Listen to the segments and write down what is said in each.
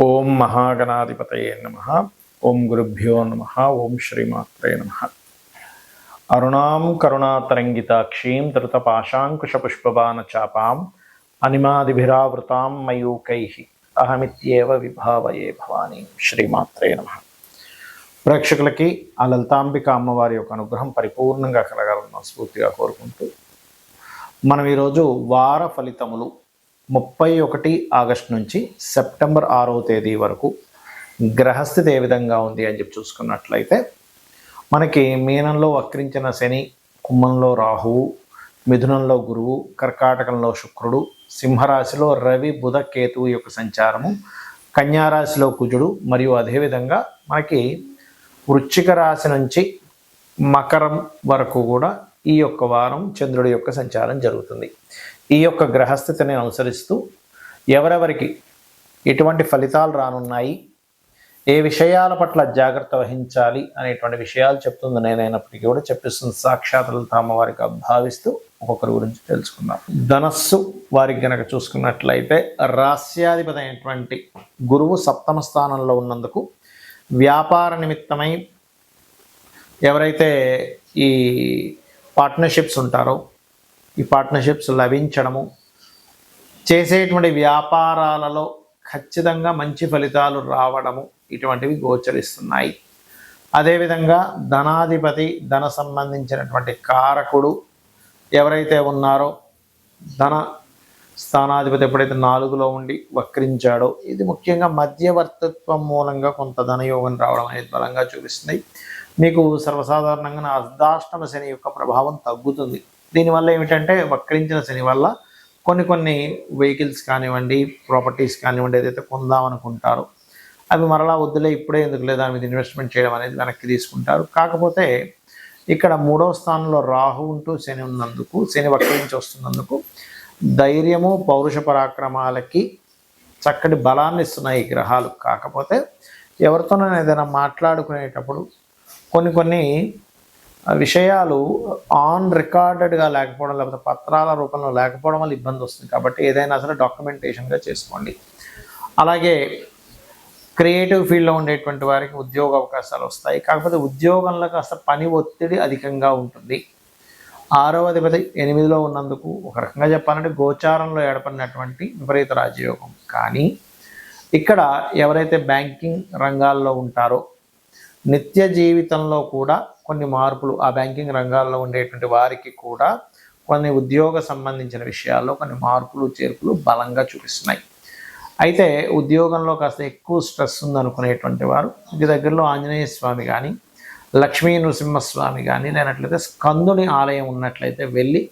ఓం మహాగణాధిపతయే నమః. ఓం గురుభ్యో నమః. ఓం శ్రీమాత్రే నమః. అరుణాం కరుణాతరంగితాక్షీం ధృతపాశాంకుశపుష్పబాణచాపాం అనిమాదిభిరావృతాం మయూకైః అహమిత్యేవ విభావయే భవానీ. శ్రీమాత్రే నమః. ప్రేక్షకులకి ఆ లలితాంబిక అమ్మవారి యొక్క అనుగ్రహం పరిపూర్ణంగా కలగాలని మనస్ఫూర్తిగా కోరుకుంటూ మనం ఈరోజు వార ఫలితములు 31 ఆగస్టు నుంచి సెప్టెంబర్ 6వ తేదీ వరకు గ్రహస్థితి ఏ విధంగా ఉంది అని చెప్పి చూసుకున్నట్లయితే మనకి మీనంలో వక్రించిన శని, కుంభంలో రాహువు, మిథునంలో గురువు, కర్కాటకంలో శుక్రుడు, సింహరాశిలో రవి, బుధ, కేతువు యొక్క సంచారము, కన్యారాశిలో కుజుడు మరియు అదేవిధంగా మనకి వృశ్చిక రాశి నుంచి మకరం వరకు కూడా ఈ యొక్క వారం చంద్రుడి యొక్క సంచారం జరుగుతుంది. ఈ యొక్క గ్రహస్థితిని అనుసరిస్తూ ఎవరెవరికి ఎటువంటి ఫలితాలు రానున్నాయి, ఏ విషయాల పట్ల జాగ్రత్త వహించాలి అనేటువంటి విషయాలు చెప్తుంది నేనైనప్పటికీ కూడా చెప్పిస్తుంది సాక్షాత్ అమ్మవారికి భావిస్తూ ఒక్కొక్కరి గురించి తెలుసుకుందాం. ధనస్సు వారికి గనక చూసుకున్నట్లయితే రాస్యాధిపతి అయినటువంటి గురువు సప్తమ స్థానంలో ఉన్నందుకు వ్యాపార నిమిత్తమై ఎవరైతే ఈ పార్ట్నర్షిప్స్ ఉంటారో ఈ పార్ట్నర్షిప్స్ లభించడము, చేసేటువంటి వ్యాపారాలలో ఖచ్చితంగా మంచి ఫలితాలు రావడము ఇటువంటివి గోచరిస్తున్నాయి. అదేవిధంగా ధనాధిపతి, ధన సంబంధించినటువంటి కారకుడు ఎవరైతే ఉన్నారో ధన స్థానాధిపతి ఎప్పుడైతే 4లో ఉండి వక్రించాడో ఇది ముఖ్యంగా మధ్యవర్తిత్వం మూలంగా కొంత ధనయోగం రావడం అనేది బలంగా చూపిస్తుంది. మీకు సర్వసాధారణంగా అర్ధాష్టమ శని యొక్క ప్రభావం తగ్గుతుంది. దీనివల్ల ఏమిటంటే వక్రించిన శని వల్ల కొన్ని వెహికల్స్ కానివ్వండి, ప్రాపర్టీస్ కానివ్వండి ఏదైతే కొందామనుకుంటారో అవి మరలా వద్దులే ఇప్పుడే ఎందుకు లేదా మీద ఇన్వెస్ట్మెంట్ చేయడం అనేది వెనక్కి తీసుకుంటారు. కాకపోతే ఇక్కడ 3వ స్థానంలో రాహు ఉంటూ శని ఉన్నందుకు, శని వక్రించి వస్తున్నందుకు ధైర్యము, పౌరుష పరాక్రమాలకి చక్కటి బలాన్ని ఇస్తున్నాయి ఈ గ్రహాలు. కాకపోతే ఎవరితోనైనా ఏదైనా మాట్లాడుకునేటప్పుడు కొన్ని విషయాలు ఆన్ రికార్డెడ్గా లేకపోవడం, లేకపోతే పత్రాల రూపంలో లేకపోవడం వల్ల ఇబ్బంది వస్తుంది. కాబట్టి ఏదైనా సరే డాక్యుమెంటేషన్గా చేసుకోండి. అలాగే క్రియేటివ్ ఫీల్డ్లో ఉండేటువంటి వారికి ఉద్యోగ అవకాశాలు వస్తాయి. కాకపోతే ఉద్యోగంలో కాస్త పని ఒత్తిడి అధికంగా ఉంటుంది. 6వ అధిపతి 8లో ఉన్నందుకు ఒక రకంగా చెప్పాలంటే గోచారంలో ఏర్పడినటువంటి విపరీత రాజయోగం. కానీ ఇక్కడ ఎవరైతే బ్యాంకింగ్ రంగాల్లో ఉంటారో నిత్య జీవితంలో కూడా కొన్ని మార్పులు, ఆ బ్యాంకింగ్ రంగాల్లో ఉండేటువంటి వారికి కూడా కొన్ని ఉద్యోగ సంబంధించిన విషయాల్లో కొన్ని మార్పులు చేర్పులు బలంగా చూపిస్తున్నాయి. అయితే ఉద్యోగంలో కాస్త ఎక్కువ స్ట్రెస్ ఉందనుకునేటువంటి వారు ఇంటి దగ్గరలో ఆంజనేయ స్వామి కానీ, లక్ష్మీ నృసింహస్వామి కానీ, లేనట్లయితే స్కందుని ఆలయం ఉన్నట్లయితే వెళ్ళి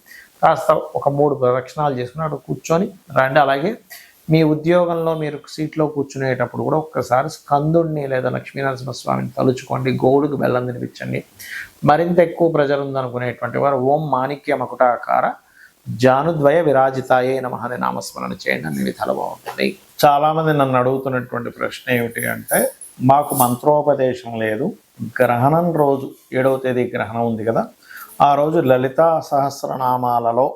కాస్త ఒక 3 ప్రదక్షిణాలు చేసుకుని అక్కడ కూర్చొని రండి. అలాగే మీ ఉద్యోగంలో మీరు సీట్లో కూర్చునేటప్పుడు కూడా ఒక్కసారి స్కందుడిని లేదా లక్ష్మీనరసింహస్వామిని తలుచుకోండి, గోవుడికి బెల్లం తినిపించండి. మరింత ఎక్కువ ప్రజలు ఉందనుకునేటువంటి వారు ఓం మాణిక్య మకుటాకార జానుద్వయ విరాజితాయే నమః అనే నామస్మరణ చేయండి. అన్ని విధాలు బాగుంటుంది. చాలామంది నన్ను అడుగుతున్నటువంటి ప్రశ్న ఏమిటి అంటే, మాకు మంత్రోపదేశం లేదు, గ్రహణం రోజు 7వ తేదీ గ్రహణం ఉంది కదా, ఆ రోజు లలితా సహస్రనామాలలో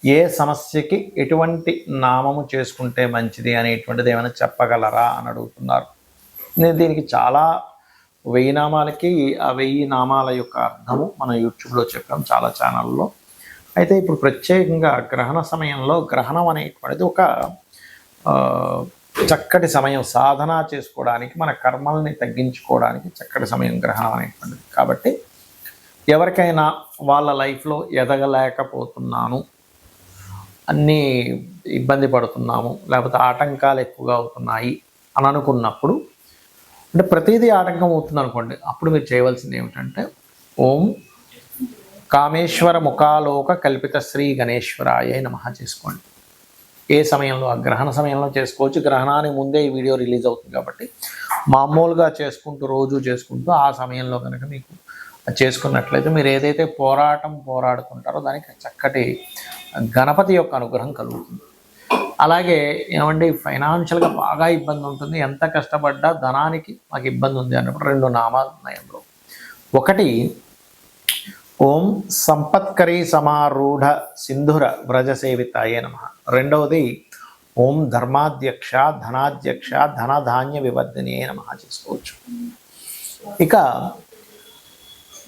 ఏ సమస్యకి ఎటువంటి నామము చేసుకుంటే మంచిది అనేటువంటిది ఏమైనా చెప్పగలరా అని అడుగుతున్నారు. నేను దీనికి చాలా 1000 నామాలకి ఆ 1000 నామాల యొక్క అర్థము మన యూట్యూబ్లో చెప్పాం చాలా ఛానల్లో. అయితే ఇప్పుడు ప్రత్యేకంగా గ్రహణ సమయంలో గ్రహణం అనేటువంటిది ఒక చక్కటి సమయం, సాధన చేసుకోవడానికి, మన కర్మల్ని తగ్గించుకోవడానికి చక్కటి సమయం గ్రహణం అనేటువంటిది. కాబట్టి ఎవరికైనా వాళ్ళ లైఫ్లో ఎదగలేకపోతున్నాను, అన్నీ ఇబ్బంది పడుతున్నాము, లేకపోతే ఆటంకాలు ఎక్కువగా అవుతున్నాయి అని అనుకున్నప్పుడు, అంటే ప్రతిదీ ఆటంకం అవుతుంది అనుకోండి, అప్పుడు మీరు చేయవలసింది ఏమిటంటే ఓం కామేశ్వర ముఖాలోక కల్పిత శ్రీ గణేశ్వరాయ నమః చేసుకోండి. ఏ సమయంలో, ఆ గ్రహణ సమయంలో చేసుకోవచ్చు. గ్రహణానికి ముందే ఈ వీడియో రిలీజ్ అవుతుంది కాబట్టి మామూలుగా చేసుకుంటూ రోజు చేసుకుంటూ ఆ సమయంలో కనుక మీకు చేసుకున్నట్లయితే మీరు ఏదైతే పోరాడుతుంటారో దానికి చక్కటి గణపతి యొక్క అనుగ్రహం కలుగుతుంది. అలాగే ఏమంటే ఫైనాన్షియల్గా బాగా ఇబ్బంది ఉంటుంది, ఎంత కష్టపడ్డా ధనానికి మాకు ఇబ్బంది ఉంది అన్నప్పుడు 2 నామాలు ఉన్నాయి అందులో. ఒకటి ఓం సంపత్కరీ సమారూఢ సింధుర వ్రజసేవితాయే నమః. రెండవది ఓం ధర్మాధ్యక్ష ధనాధ్యక్ష ధనధాన్య వివర్ధినే నమః చేసుకోవచ్చు. ఇక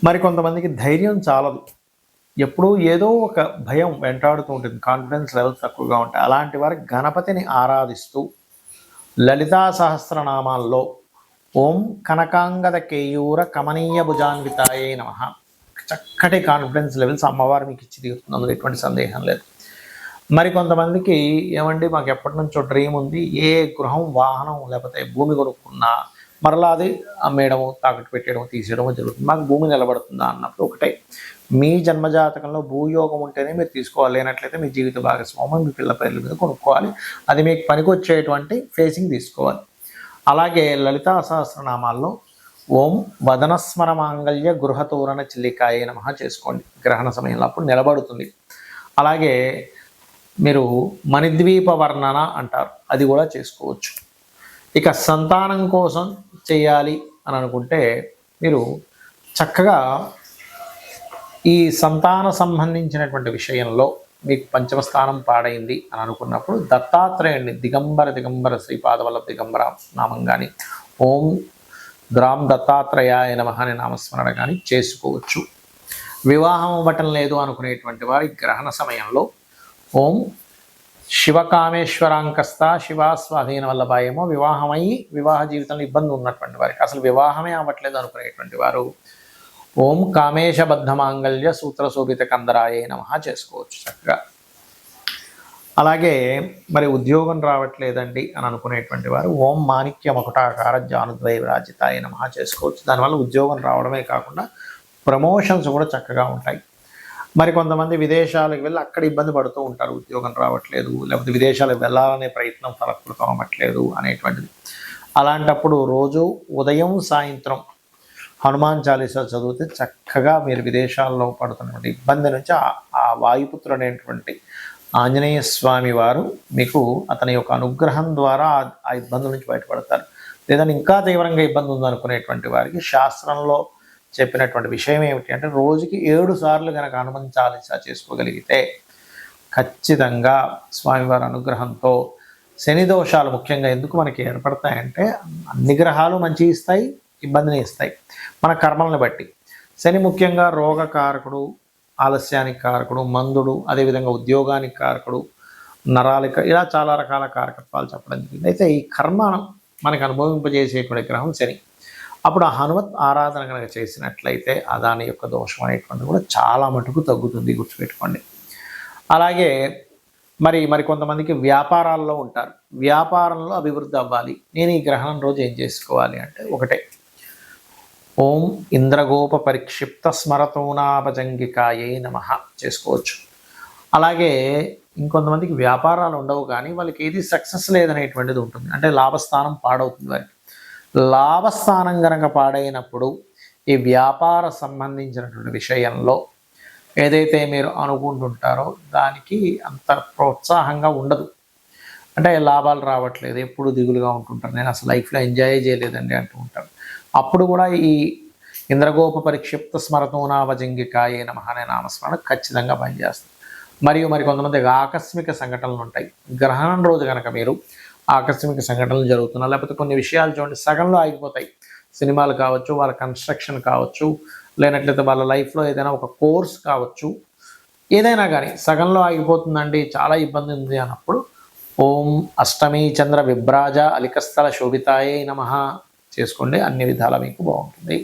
మరికొంతమందికి ధైర్యం చాలదు, ఎప్పుడూ ఏదో ఒక భయం వెంటాడుతూ ఉంటుంది, కాన్ఫిడెన్స్ లెవెల్స్ తక్కువగా ఉంటాయి. అలాంటి వారికి గణపతిని ఆరాధిస్తూ లలితా సహస్రనామాల్లో ఓం కనకాంగద కేయూర కమనీయ భుజాన్వితాయే నమః, చక్కటి కాన్ఫిడెన్స్ లెవెల్స్ అమ్మవారు మీకు ఇచ్చి తీరుతుంది, అందులో ఎటువంటి సందేహం లేదు. మరికొంతమందికి ఏమండి మాకు ఎప్పటి నుంచో డ్రీమ్ ఉంది, ఏ గృహం వాహనం లేకపోతే భూమి కొనుక్కున్నా మరలా అది అమ్మేయడము తాకట్టు పెట్టేయడం తీసేయడము జరుగుతుంది, మాకు భూమి నిలబడుతుందా అన్నప్పుడు ఒకటే, మీ జన్మజాతకంలో భూయోగం ఉంటేనే మీరు తీసుకోవాలి, లేనట్లయితే మీ జీవిత భాగస్వామ్యం మీ పిల్ల పేర్ల మీద కొనుక్కోవాలి, అది మీకు పనికొచ్చేటువంటి ఫేసింగ్ తీసుకోవాలి. అలాగే లలితా సహస్రనామాల్లో ఓం వదనస్మర మాంగళ్య గృహతోరణ చిల్లికాయే నమః చేసుకోండి, గ్రహణ సమయంలో అప్పుడు నిలబడుతుంది. అలాగే మీరు మణిద్వీప వర్ణన అంటారు, అది కూడా చేసుకోవచ్చు. ఇక సంతానం కోసం చేయాలి అని అనుకుంటే మీరు చక్కగా ఈ సంతాన సంబంధించినటువంటి విషయంలో మీకు పంచమ స్థానం పాడైంది అని అనుకున్నప్పుడు దత్తాత్రేయుడిని దిగంబర శ్రీపాదవల్లభ దిగంబర నామం కానీ ఓం గ్రామ్ దత్తాత్రేయాయ నమః అనే నామస్మరణ కానీ చేసుకోవచ్చు. వివాహం అవ్వటం లేదు అనుకునేటువంటి వారి గ్రహణ సమయంలో ఓం శివకామేశ్వరాంకస్త శివాస్వాధీన వల్లభాయేమో వివాహమయ్యి వివాహ జీవితంలో ఇబ్బంది ఉన్నటువంటి వారికి, అసలు వివాహమే అవ్వట్లేదు అనుకునేటువంటి వారు ఓం కామేశబద్ధ మాంగళ్య సూత్ర శోభిత కందరాయే నమః చేసుకోవచ్చు చక్కగా. అలాగే మరి ఉద్యోగం రావట్లేదండి అని అనుకునేటువంటి వారు ఓం మాణిక్య మకుటాకార జానుద్వయ విరాజితాయ నమః చేసుకోవచ్చు. దానివల్ల ఉద్యోగం రావడమే కాకుండా ప్రమోషన్స్ కూడా చక్కగా ఉంటాయి. మరి కొంతమంది విదేశాలకు వెళ్ళి అక్కడ ఇబ్బంది పడుతూ ఉంటారు, ఉద్యోగం రావట్లేదు లేకపోతే విదేశాలకు వెళ్ళాలనే ప్రయత్నం ఫలప్రదం అవ్వట్లేదు అనేటువంటిది. అలాంటప్పుడు రోజు ఉదయం సాయంత్రం హనుమాన్ చాలీసా చదివితే చక్కగా మీరు విదేశాల్లో పడుతున్నటువంటి ఇబ్బంది నుంచి ఆ వాయుపుత్రుడు అనేటువంటి ఆంజనేయ స్వామి వారు మీకు అతని యొక్క అనుగ్రహం ద్వారా ఆ ఇబ్బందుల నుంచి బయటపడతారు. లేదా ఇంకా తీవ్రంగా ఇబ్బంది ఉందనుకునేటువంటి వారికి శాస్త్రంలో చెప్పినటువంటి విషయం ఏమిటి అంటే రోజుకి 7 సార్లు కనుక హనుమాన్ చాలీసా చేసుకోగలిగితే ఖచ్చితంగా స్వామివారి అనుగ్రహంతో శని దోషాలు ముఖ్యంగా ఎందుకు మనకి ఏర్పడతాయంటే అన్ని గ్రహాలు మంచి ఇస్తాయి, ఇబ్బందిని ఇస్తాయి మన కర్మలను బట్టి. శని ముఖ్యంగా రోగకారకుడు, ఆలస్యానికి కారకుడు, మందుడు, అదేవిధంగా ఉద్యోగానికి కారకుడు, నరాలిక, ఇలా చాలా రకాల కారకత్వాలు చెప్పడం జరిగింది. అయితే ఈ కర్మ మనకు అనుభవింపజేసేటువంటి గ్రహం శని. అప్పుడు ఆ హనుమత్ ఆరాధన కనుక చేసినట్లయితే దాని యొక్క దోషం అనేటువంటిది కూడా చాలా మటుకు తగ్గుతుంది, గుర్తుపెట్టుకోండి. అలాగే మరి కొంతమందికి వ్యాపారాల్లో ఉంటారు, వ్యాపారంలో అభివృద్ధి అవ్వాలి, నేను ఈ గ్రహణం రోజు ఏం చేసుకోవాలి అంటే ఒకటే ఓం ఇంద్రగోప పరిక్షిప్త స్మరతోనాభజంగికాయే నమః చేసుకోవచ్చు. అలాగే ఇంకొంతమందికి వ్యాపారాలు ఉండవు కానీ వాళ్ళకి ఏది సక్సెస్ లేదనేటువంటిది ఉంటుంది, అంటే లాభస్థానం పాడవుతుంది వారికి. లాభస్థానం కనుక పాడైనప్పుడు ఈ వ్యాపార సంబంధించినటువంటి విషయంలో ఏదైతే మీరు అనుకుంటుంటారో దానికి అంత ప్రోత్సాహంగా ఉండదు, అంటే లాభాలు రావట్లేదు, ఎప్పుడు దిగులుగా ఉంటుంటారు, నేను అసలు లైఫ్లో ఎంజాయ్ చేయలేదండి అంటూ ఉంటారు. అప్పుడు కూడా ఈ ఇంద్రగోప పరిక్షిప్త స్మరతోనాభజంగికాయే నమః అనే నామస్మరణ ఖచ్చితంగా పనిచేస్తుంది. మరి కొంతమంది ఆకస్మిక సంఘటనలు ఉంటాయి, గ్రహణం రోజు కనుక మీరు ఆకస్మిక సంఘటనలు జరుగుతున్నా లేకపోతే కొన్ని విషయాలు చూడండి సగంలో ఆగిపోతాయి, సినిమాలు కావచ్చు, వాళ్ళ కన్స్ట్రక్షన్ కావచ్చు, లేనట్లయితే వాళ్ళ లైఫ్లో ఏదైనా ఒక కోర్స్ కావచ్చు, ఏదైనా కానీ సగంలో ఆగిపోతుందండి, చాలా ఇబ్బంది ఉంది అన్నప్పుడు ఓం అష్టమి చంద్ర విభ్రాజ అలికస్థల శోభితాయే నమః చేసుకోండి, అన్ని విధాలా మీకు బాగుంటుంది.